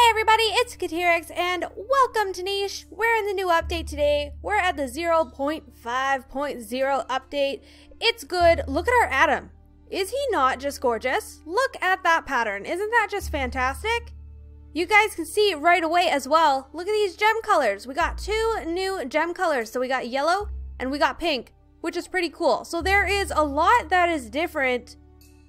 Hey everybody, it's Kateriix and welcome to Niche. We're in the new update today. We're at the 0.5.0 update. It's good. Look at our Adam. Is he not just gorgeous? Look at that pattern. Isn't that just fantastic? You guys can see it right away as well. Look at these gem colors. We got two new gem colors. So we got yellow and we got pink, which is pretty cool. So there is a lot that is different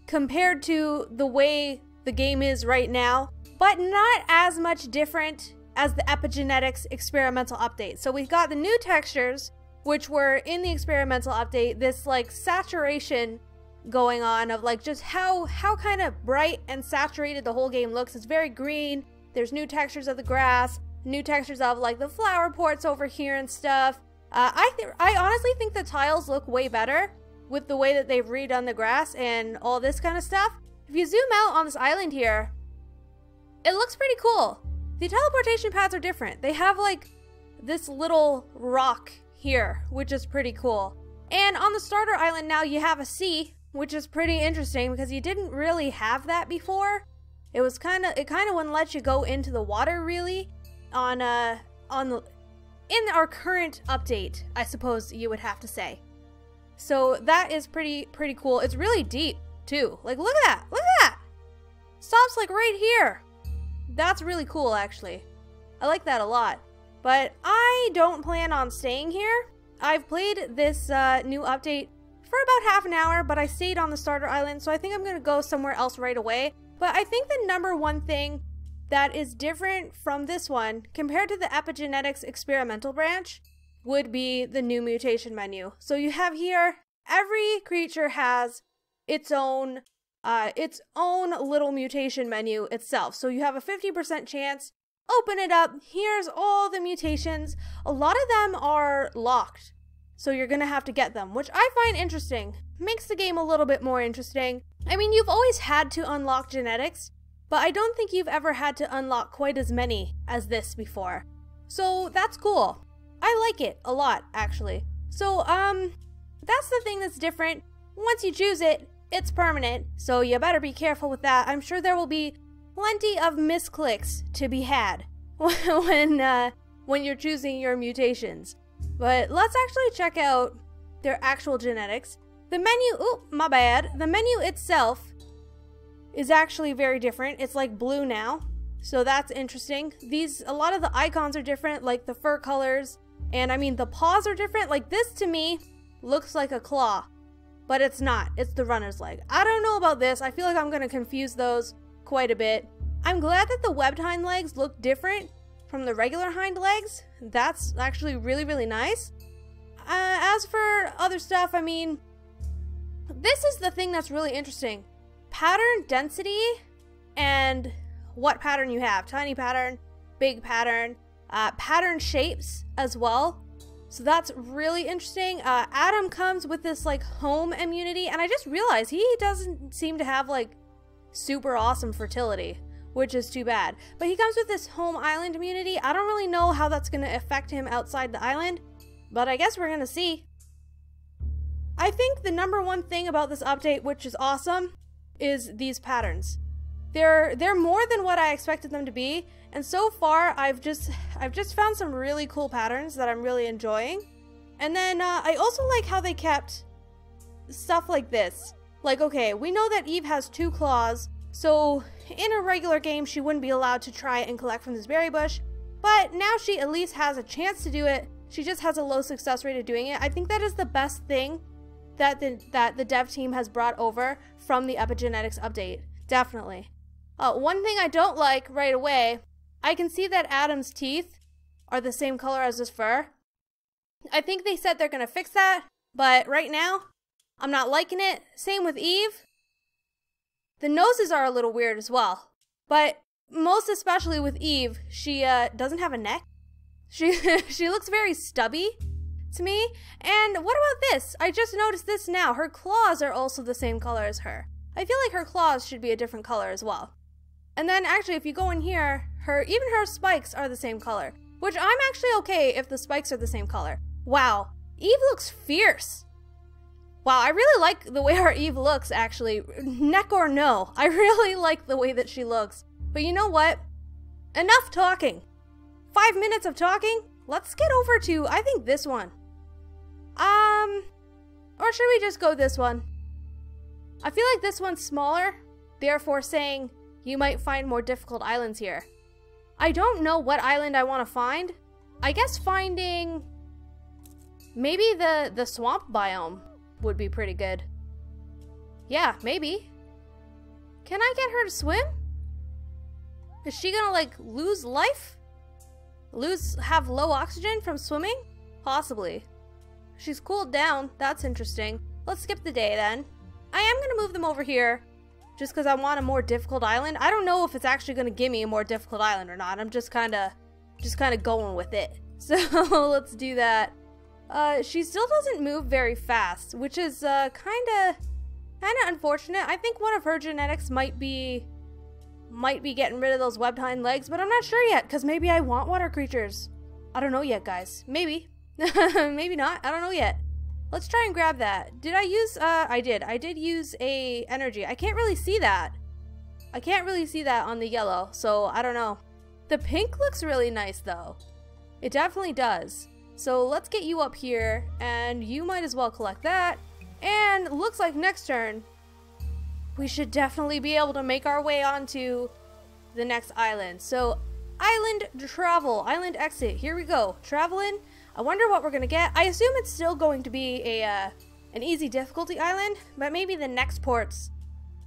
compared to the way the game is right now, but not as much different as the epigenetics experimental update. So we've got the new textures, which were in the experimental update, this like saturation going on of like just how kind of bright and saturated the whole game looks. It's very green. There's new textures of the grass, new textures of like the flower ports over here and stuff. I honestly think the tiles look way better with the way that they've redone the grass and all this kind of stuff. If you zoom out on this island here, it looks pretty cool. The teleportation paths are different. They have like this little rock here, which is pretty cool. And on the starter island now you have a sea, which is pretty interesting because you didn't really have that before. It kind of wouldn't let you go into the water really in our current update, I suppose you would have to say. So that is pretty cool. It's really deep too. Like look at that. Look at that. Stops like right here. That's really cool, actually. I like that a lot. But I don't plan on staying here. I've played this new update for about half an hour, but I stayed on the starter island, so I think I'm going to go somewhere else right away. But I think the number one thing that is different from this one, compared to the epigenetics experimental branch, would be the new mutation menu. So you have here, every creature has its own little mutation menu itself. So you have a 50% chance. Open it up. Here's all the mutations. A lot of them are locked, so you're gonna have to get them, which I find interesting. Makes the game a little bit more interesting. I mean, you've always had to unlock genetics, but I don't think you've ever had to unlock quite as many as this before. So that's cool. I like it a lot, actually. So that's the thing that's different. Once you choose it, it's permanent, so you better be careful with that. I'm sure there will be plenty of misclicks to be had when you're choosing your mutations. But let's actually check out their actual genetics. The menu, oh, my bad. The menu itself is actually very different. It's like blue now, so that's interesting. A lot of the icons are different, like the fur colors, and I mean the paws are different. Like this to me looks like a claw. But it's not. It's the runner's leg. I don't know about this. I feel like I'm going to confuse those quite a bit. I'm glad that the webbed hind legs look different from the regular hind legs. That's actually really nice. As for other stuff, I mean, this is the thing that's really interesting. Pattern density and what pattern you have. Tiny pattern, big pattern, pattern shapes as well. So that's really interesting. Adam comes with this like home immunity, and I just realized he doesn't seem to have like super awesome fertility, which is too bad. But he comes with this home island immunity. I don't really know how that's going to affect him outside the island, but I guess we're going to see. I think the number one thing about this update, which is awesome, is these patterns. They're more than what I expected them to be, and so far I've just found some really cool patterns that I'm really enjoying. And then I also like how they kept stuff like this. Like, okay, we know that Eve has 2 claws, so in a regular game she wouldn't be allowed to try and collect from this berry bush, but now she at least has a chance to do it. She just has a low success rate of doing it. I think that is the best thing that the dev team has brought over from the epigenetics update. Definitely. One thing I don't like right away, I can see that Adam's teeth are the same color as his fur. I think they said they're gonna fix that, but right now, I'm not liking it. Same with Eve. The noses are a little weird as well, but most especially with Eve, she doesn't have a neck. She looks very stubby to me. And what about this? I just noticed this now. Her claws are also the same color as her. I feel like her claws should be a different color as well. And then actually if you go in here, even her spikes are the same color, which I'm actually okay if the spikes are the same color. Wow, Eve looks fierce. Wow, I really like the way our Eve looks, actually. Neck or no, I really like the way that she looks. But you know what? enough talking. 5 minutes of talking. Let's get over to, I think, this one. Or should we just go this one? I feel like this one's smaller, therefore saying you might find more difficult islands here. I don't know what island I want to find. I guess finding maybe the swamp biome would be pretty good. Yeah, maybe. Can I get her to swim? Is she gonna like lose life? Have low oxygen from swimming? Possibly. She's cooled down. That's interesting. Let's skip the day then. I am gonna move them over here just because I want a more difficult island. I don't know if it's actually gonna give me a more difficult island or not. I'm just kinda going with it. So let's do that. She still doesn't move very fast, which is kinda unfortunate. I think one of her genetics might be getting rid of those webbed hind legs, but I'm not sure yet, because maybe I want water creatures. I don't know yet, guys. Maybe. Maybe not. I don't know yet. Let's try and grab that. Did I use, I did use a energy. I can't really see that. I can't really see that on the yellow, so I don't know. The pink looks really nice, though. It definitely does. So let's get you up here, and you might as well collect that. And looks like next turn, we should definitely be able to make our way onto the next island. So, island travel, island exit. Here we go. Traveling. I wonder what we're gonna get. I assume it's still going to be an easy difficulty island, but maybe the next ports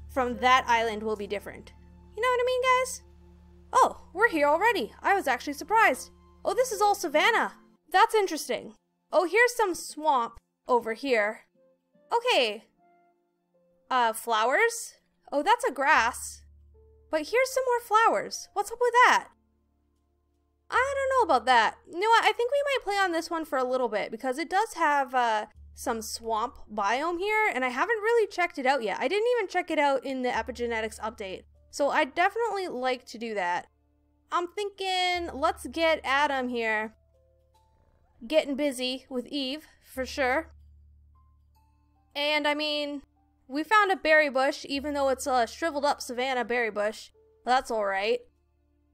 from that island will be different. You know what I mean, guys? Oh, we're here already. I was actually surprised. Oh, this is all savanna. That's interesting. Oh, here's some swamp over here. Okay. Flowers? Oh, that's a grass. But here's some more flowers. What's up with that? I don't know about that. You know what? I think we might play on this one for a little bit because it does have some swamp biome here, and I haven't really checked it out yet. I didn't even check it out in the epigenetics update. So I'd definitely like to do that. I'm thinking, let's get Adam here getting busy with Eve, for sure. And I mean, we found a berry bush, even though it's a shriveled up savanna berry bush. That's alright.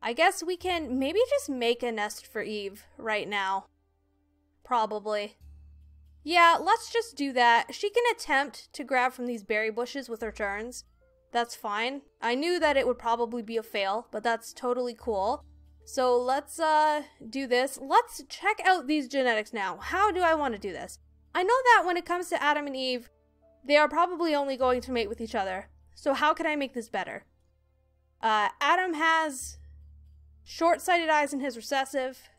I guess we can maybe just make a nest for Eve right now. Probably. Yeah, let's just do that. She can attempt to grab from these berry bushes with her turns. That's fine. I knew that it would probably be a fail, but that's totally cool. So let's do this. Let's check out these genetics now. How do I want to do this? I know that when it comes to Adam and Eve, they are probably only going to mate with each other. So how can I make this better? Adam has short-sighted eyes in his recessive.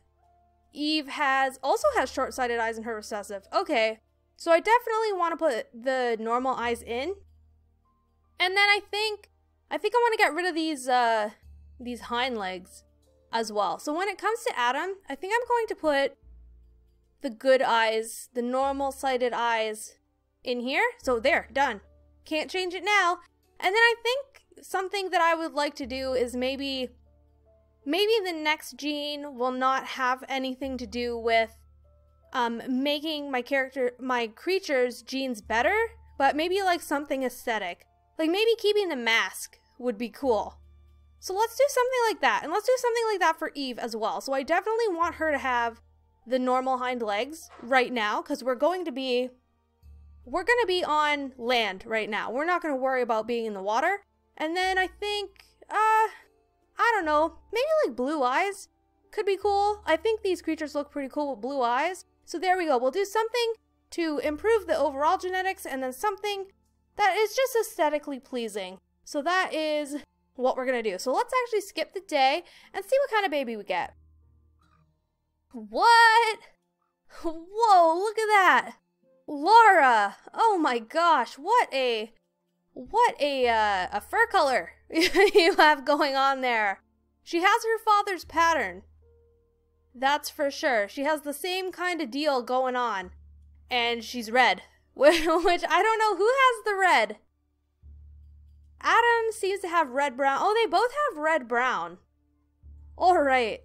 Eve also has short-sighted eyes in her recessive. Okay, so I definitely want to put the normal eyes in. And then I think I want to get rid of these hind legs as well. So when it comes to Adam, I think I'm going to put the good eyes, the normal-sighted eyes in here. So there, done. Can't change it now. And then I think something that I would like to do is maybe the next gene will not have anything to do with making my creature's genes better, but maybe like something aesthetic. Like maybe keeping the mask would be cool. So let's do something like that. And let's do something like that for Eve as well. So I definitely want her to have the normal hind legs right now, because we're going to be on land right now. We're not going to worry about being in the water. And then I think, I don't know, maybe like blue eyes could be cool. I think these creatures look pretty cool with blue eyes. So there we go. We'll do something to improve the overall genetics, and then something that is just aesthetically pleasing. So that is what we're going to do. So let's actually skip the day and see what kind of baby we get. What? Whoa, look at that. Laura. Oh my gosh, what a fur color you have going on there. She has her father's pattern. That's for sure. She has the same kind of deal going on. And she's red. Which I don't know who has the red. Adam seems to have red-brown. Oh, they both have red-brown. Alright.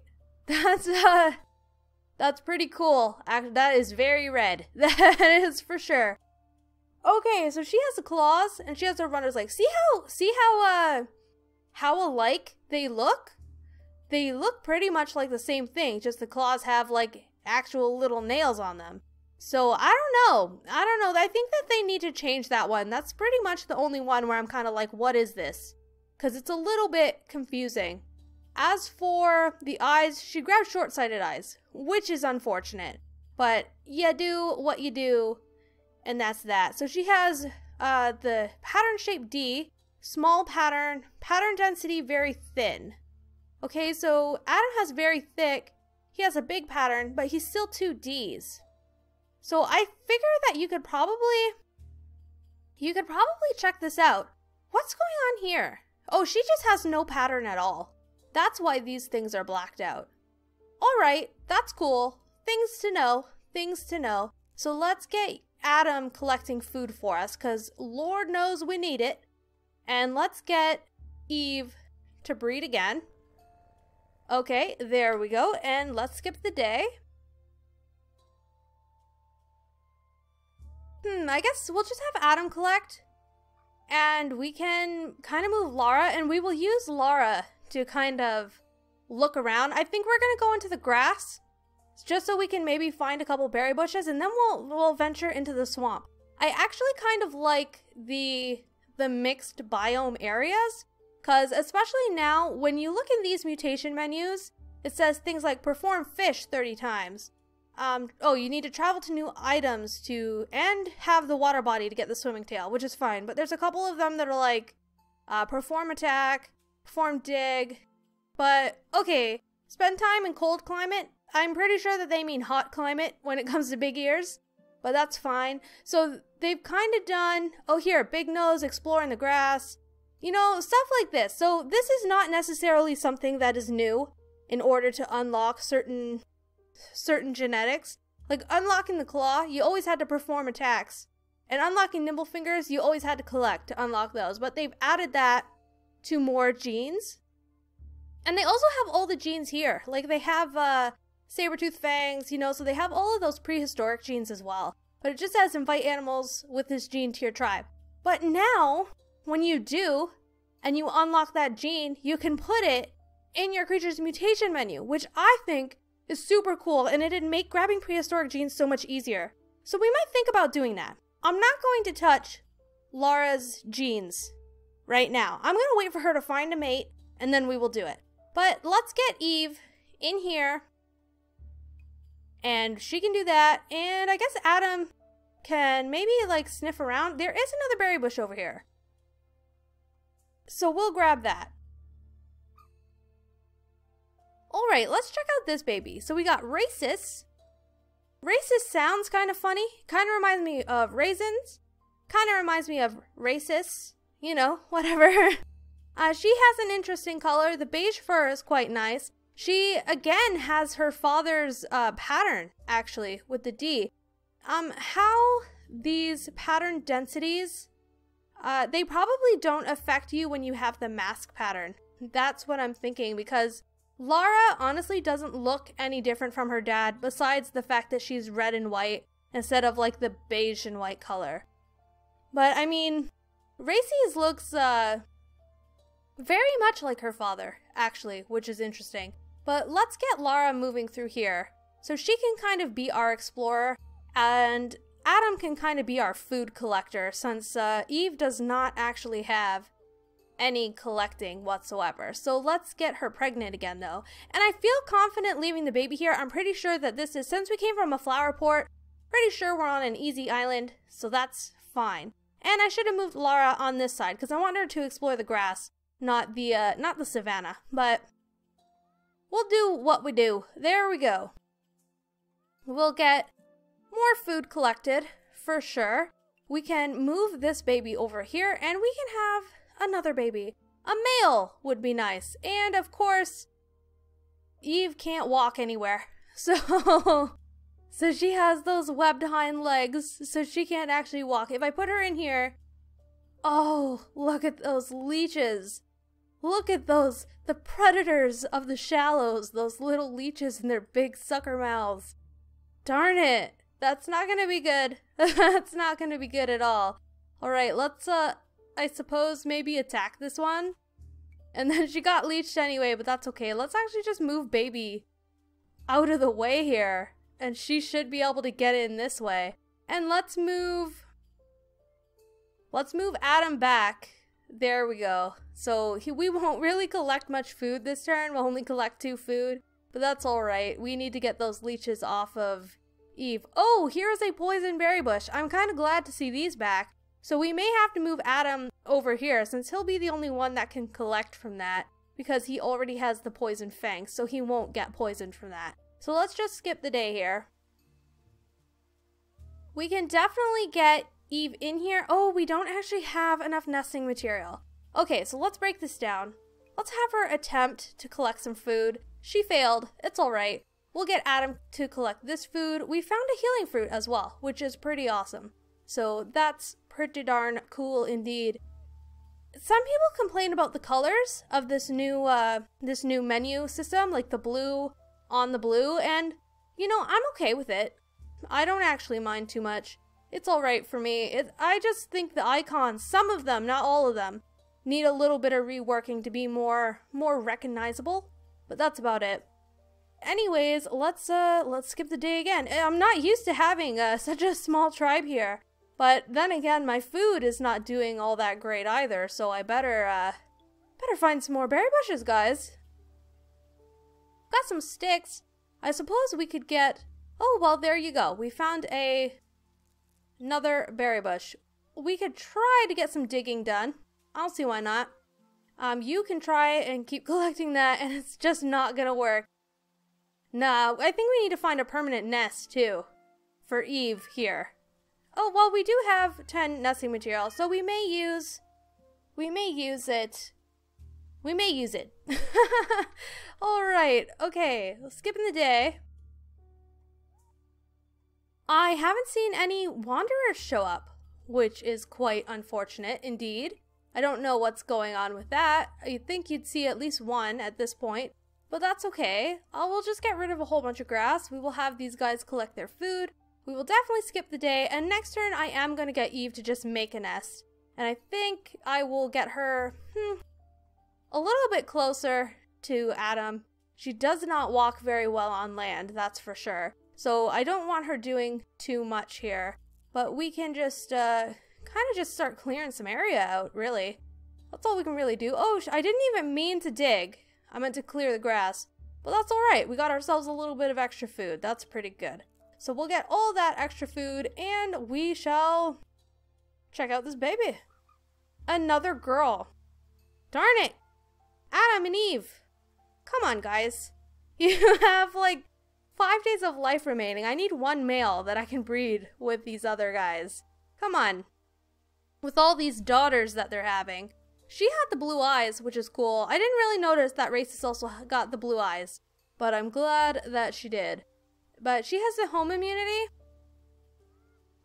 That's pretty cool. Actually, that is very red. That is for sure. Okay, so she has the claws and she has her runner's legs. See how alike they look? they look pretty much like the same thing, just the claws have like actual little nails on them. So I don't know. I think that they need to change that one. That's pretty much the only one where I'm kind of like, what is this? Because it's a little bit confusing. As for the eyes, she grabbed short-sighted eyes, which is unfortunate. But you do what you do, and that's that. So she has the pattern shape D, small pattern, pattern density very thin. Okay, so Adam has very thick, he has a big pattern, but he's still 2 Ds. So I figure that you could probably check this out. What's going on here? Oh, she just has no pattern at all. That's why these things are blacked out. Alright, that's cool. Things to know, things to know. So let's get Adam collecting food for us, because Lord knows we need it. And let's get Eve to breed again. Okay, there we go. And let's skip the day. I guess we'll just have Adam collect. And we can kind of move Lara, and we will use Lara to kind of look around. I think we're going to go into the grass, just so we can maybe find a couple berry bushes, and then we'll venture into the swamp. I actually kind of like the mixed biome areas, because especially now, when you look in these mutation menus, it says things like perform fish 30 times. Oh, you need to travel to new items and have the water body to get the swimming tail, which is fine. But there's a couple of them that are like, perform attack, perform dig. But, okay, spend time in cold climate. I'm pretty sure that they mean hot climate when it comes to big ears, but that's fine. So they've kind of done, oh here, big nose, explore in the grass, you know, stuff like this. So this is not necessarily something that is new in order to unlock certain genetics. Like unlocking the claw, you always had to perform attacks. And unlocking nimble fingers, you always had to collect to unlock those. But they've added that to more genes. And they also have all the genes here. Like they have saber-tooth fangs, you know, so they have all of those prehistoric genes as well. But it just says invite animals with this gene to your tribe. But now, when you do, and you unlock that gene, you can put it in your creature's mutation menu, which I think is super cool, and it'd make grabbing prehistoric genes so much easier. So we might think about doing that. I'm not going to touch Lara's genes right now. I'm going to wait for her to find a mate, and then we will do it. But let's get Eve in here, and she can do that, and I guess Adam can maybe like sniff around. There is another berry bush over here, so we'll grab that. Alright, let's check out this baby. So we got Racist. Racist sounds kind of funny. Kind of reminds me of raisins. Kind of reminds me of racists. You know, whatever. She has an interesting color. The beige fur is quite nice. She, again, has her father's pattern, actually, with the D. How these pattern densities, they probably don't affect you when you have the mask pattern. That's what I'm thinking, because Lara honestly doesn't look any different from her dad, besides the fact that she's red and white instead of like the beige and white color. But I mean, Racy's looks very much like her father, actually, which is interesting. But let's get Lara moving through here, so she can kind of be our explorer, and Adam can kind of be our food collector, since Eve does not actually have any collecting whatsoever. So let's get her pregnant again though. And I feel confident leaving the baby here. I'm pretty sure that this is, since we came from a flower port, pretty sure we're on an easy island, so that's fine. And I should have moved Lara on this side because I want her to explore the grass, not the savannah. But we'll do what we do. There we go. We'll get more food collected for sure. We can move this baby over here, and we can have another baby. A male would be nice. And of course, Eve can't walk anywhere. So she has those webbed hind legs, so she can't actually walk. If I put her in here, oh, look at those leeches. Look at those, the predators of the shallows, those little leeches in their big sucker mouths. Darn it. That's not gonna be good. That's not gonna be good at all. Alright, let's I suppose maybe attack this one. And then she got leached anyway, but that's okay. Let's actually just move baby out of the way here. And she should be able to get in this way. And let's move Adam back. There we go. So we won't really collect much food this turn. We'll only collect 2 food. But that's alright. We need to get those leeches off of Eve. Oh, here's a poison berry bush. I'm kind of glad to see these back. So we may have to move Adam over here since he'll be the only one that can collect from that because he already has the poison fangs, so he won't get poisoned from that. So let's just skip the day here. We can definitely get Eve in here. Oh, we don't actually have enough nesting material. Okay, so let's break this down. Let's have her attempt to collect some food. She failed. It's alright. We'll get Adam to collect this food. We found a healing fruit as well, which is pretty awesome. So that's pretty darn cool indeed. Some people complain about the colors of this new menu system, like the blue on the blue, and you know, I'm okay with it. I don't actually mind too much. It's alright for me. I just think the icons, some of them, not all of them, need a little bit of reworking to be more recognizable, but that's about it. Anyways, let's skip the day again. I'm not used to having such a small tribe here. But then again, my food is not doing all that great either, so I better find some more berry bushes, guys. Got some sticks. I suppose we could get... Oh, well, there you go. We found another berry bush. We could try to get some digging done. I don't see why not. You can try and keep collecting that, and it's just not gonna work. Nah, I think we need to find a permanent nest, too, for Eve here. Oh, well, we do have 10 nesting material, so we may use it. We may use it. Alright, okay, skipping the day. I haven't seen any wanderers show up, which is quite unfortunate indeed. I don't know what's going on with that. You'd think you'd see at least one at this point, but that's okay. We'll just get rid of a whole bunch of grass. We will have these guys collect their food. We will definitely skip the day, and next turn I am going to get Eve to just make a nest. And I think I will get her a little bit closer to Adam. She does not walk very well on land, that's for sure. So I don't want her doing too much here. But we can just kind of just start clearing some area out, really. That's all we can really do. Oh, I didn't even mean to dig. I meant to clear the grass. But that's alright. We got ourselves a little bit of extra food. That's pretty good. So we'll get all that extra food and we shall check out this baby. Another girl. Darn it. Adam and Eve. Come on, guys. You have like 5 days of life remaining. I need 1 male that I can breed with these other guys. Come on. With all these daughters that they're having. She had the blue eyes, which is cool. I didn't really notice that Racist also got the blue eyes, but I'm glad that she did. But she has a home immunity.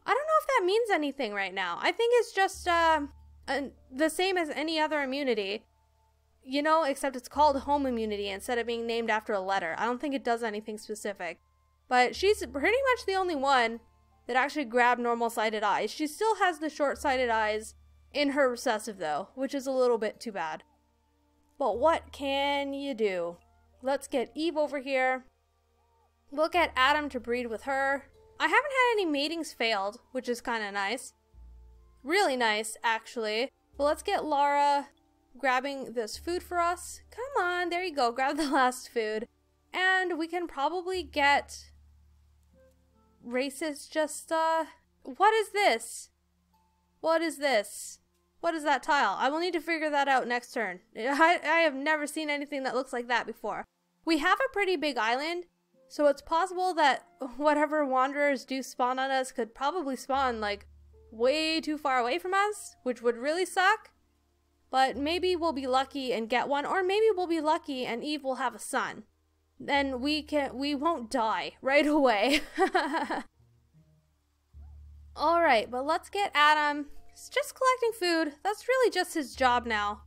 I don't know if that means anything right now. I think it's just the same as any other immunity. You know, except it's called home immunity instead of being named after a letter. I don't think it does anything specific. But she's pretty much the only one that actually grabbed normal-sighted eyes. She still has the short-sighted eyes in her recessive though, which is a little bit too bad. But what can you do? Let's get Eve over here. We'll get Adam to breed with her. I haven't had any matings failed, which is kind of nice. Really nice, actually. But let's get Lara grabbing this food for us. Come on, there you go. Grab the last food. And we can probably get Racist just, what is this? What is this? What is that tile? I will need to figure that out next turn. I have never seen anything that looks like that before. We have a pretty big island, so it's possible that whatever wanderers do spawn on us could probably spawn, like, way too far away from us, which would really suck. But maybe we'll be lucky and get one, or maybe we'll be lucky and Eve will have a son. Then we won't die right away. Alright, but let's get Adam. He's just collecting food. That's really just his job now.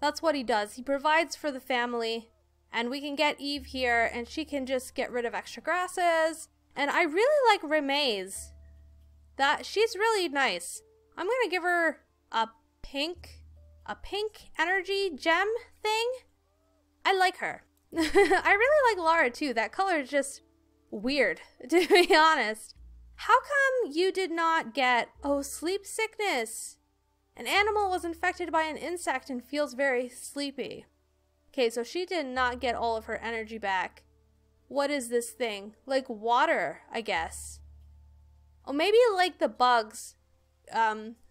That's what he does. He provides for the family. And we can get Eve here, and she can just get rid of extra grasses. And I really like Reme's. She's really nice. I'm gonna give her a pink energy gem thing. I like her. I really like Lara too. That color is just weird, to be honest. How come you did not get, oh, sleep sickness? An animal was infected by an insect and feels very sleepy. Okay, so she did not get all of her energy back. What is this thing? Like water, I guess. Oh, maybe like the bugs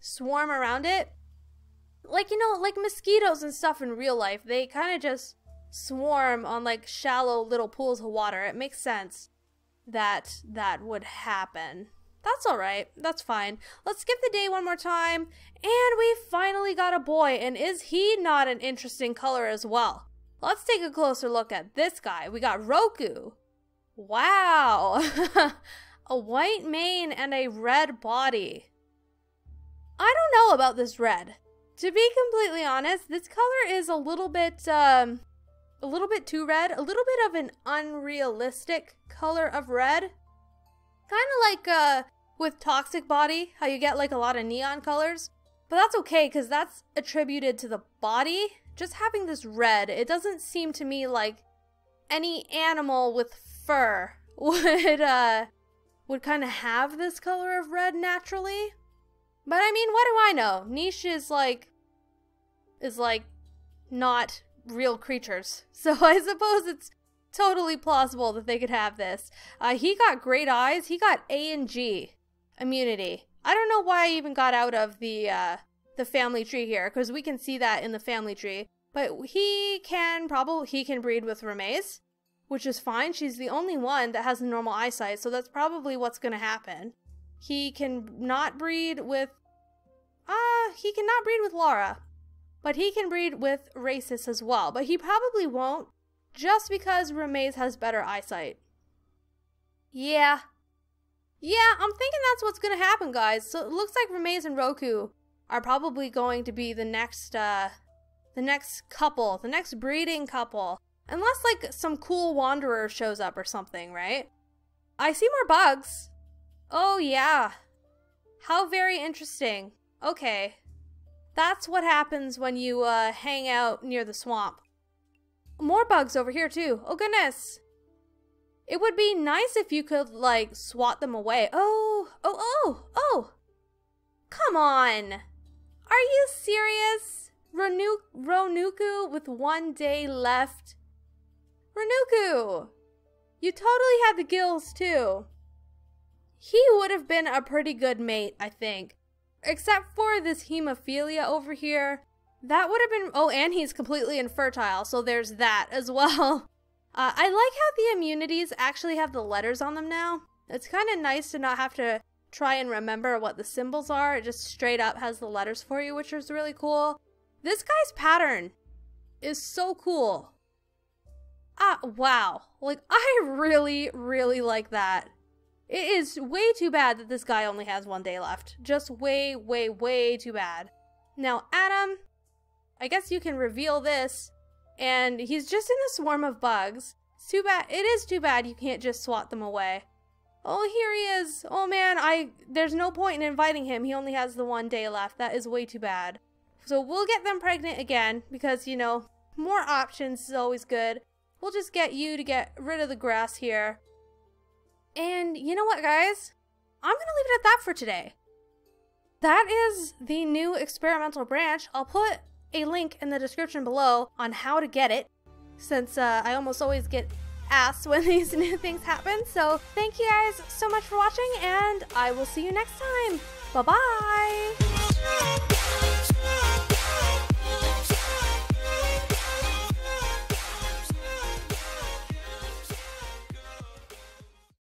swarm around it. Like, you know, like mosquitoes and stuff in real life. They kind of just swarm on like shallow little pools of water. It makes sense that that would happen. That's alright. That's fine. Let's skip the day one more time. And we finally got a boy. And is he not an interesting color as well? Let's take a closer look at this guy. We got Roku. Wow. A white mane and a red body. I don't know about this red. To be completely honest, this color is a little bit too red. A little bit of an unrealistic color of red. Kind of like with Toxic Body, how you get like a lot of neon colors. But that's okay, because that's attributed to the body. Just having this red, it doesn't seem to me like any animal with fur would kind of have this color of red naturally. But I mean, what do I know? Niche is like not real creatures. So I suppose it's totally plausible that they could have this. He got great eyes. He got A and G immunity. I don't know why I even got out of the family tree here, because we can see that in the family tree. But he can breed with Remaze, which is fine. She's the only one that has normal eyesight, so that's probably what's going to happen. He cannot breed with Lara, but he can breed with Racist as well. But he probably won't, just because Remaze has better eyesight. Yeah, I'm thinking that's what's going to happen, guys. So it looks like Remaze and Roku are probably going to be the next couple, the next breeding couple. Unless like some cool wanderer shows up or something, right? I see more bugs. Oh yeah. How very interesting. Okay. That's what happens when you hang out near the swamp. More bugs over here too. Oh goodness. It would be nice if you could like swat them away. Oh. Come on. Are you serious? Ronuku with 1 day left. Ronuku, you totally had the gills too. He would have been a pretty good mate, I think. Except for this hemophilia over here. That would have been... Oh, and he's completely infertile, so there's that as well. I like how the immunities actually have the letters on them now. It's kind of nice to not have to try and remember what the symbols are. It just straight up has the letters for you, which is really cool. This guy's pattern is so cool. Wow. Like, I really, really like that. It is way too bad that this guy only has 1 day left. Just way, way, way too bad. Now, Adam, I guess you can reveal this. And he's just in a swarm of bugs. It's too bad. It is too bad you can't just swat them away. Oh, here he is. Oh, man, there's no point in inviting him. He only has the 1 day left. That is way too bad. So we'll get them pregnant again because, you know, more options is always good. We'll just get you to get rid of the grass here. And you know what, guys? I'm going to leave it at that for today. That is the new experimental branch. I'll put a link in the description below on how to get it, since I almost always get asked when these new things happen. So thank you guys so much for watching, and I will see you next time. Bye-bye!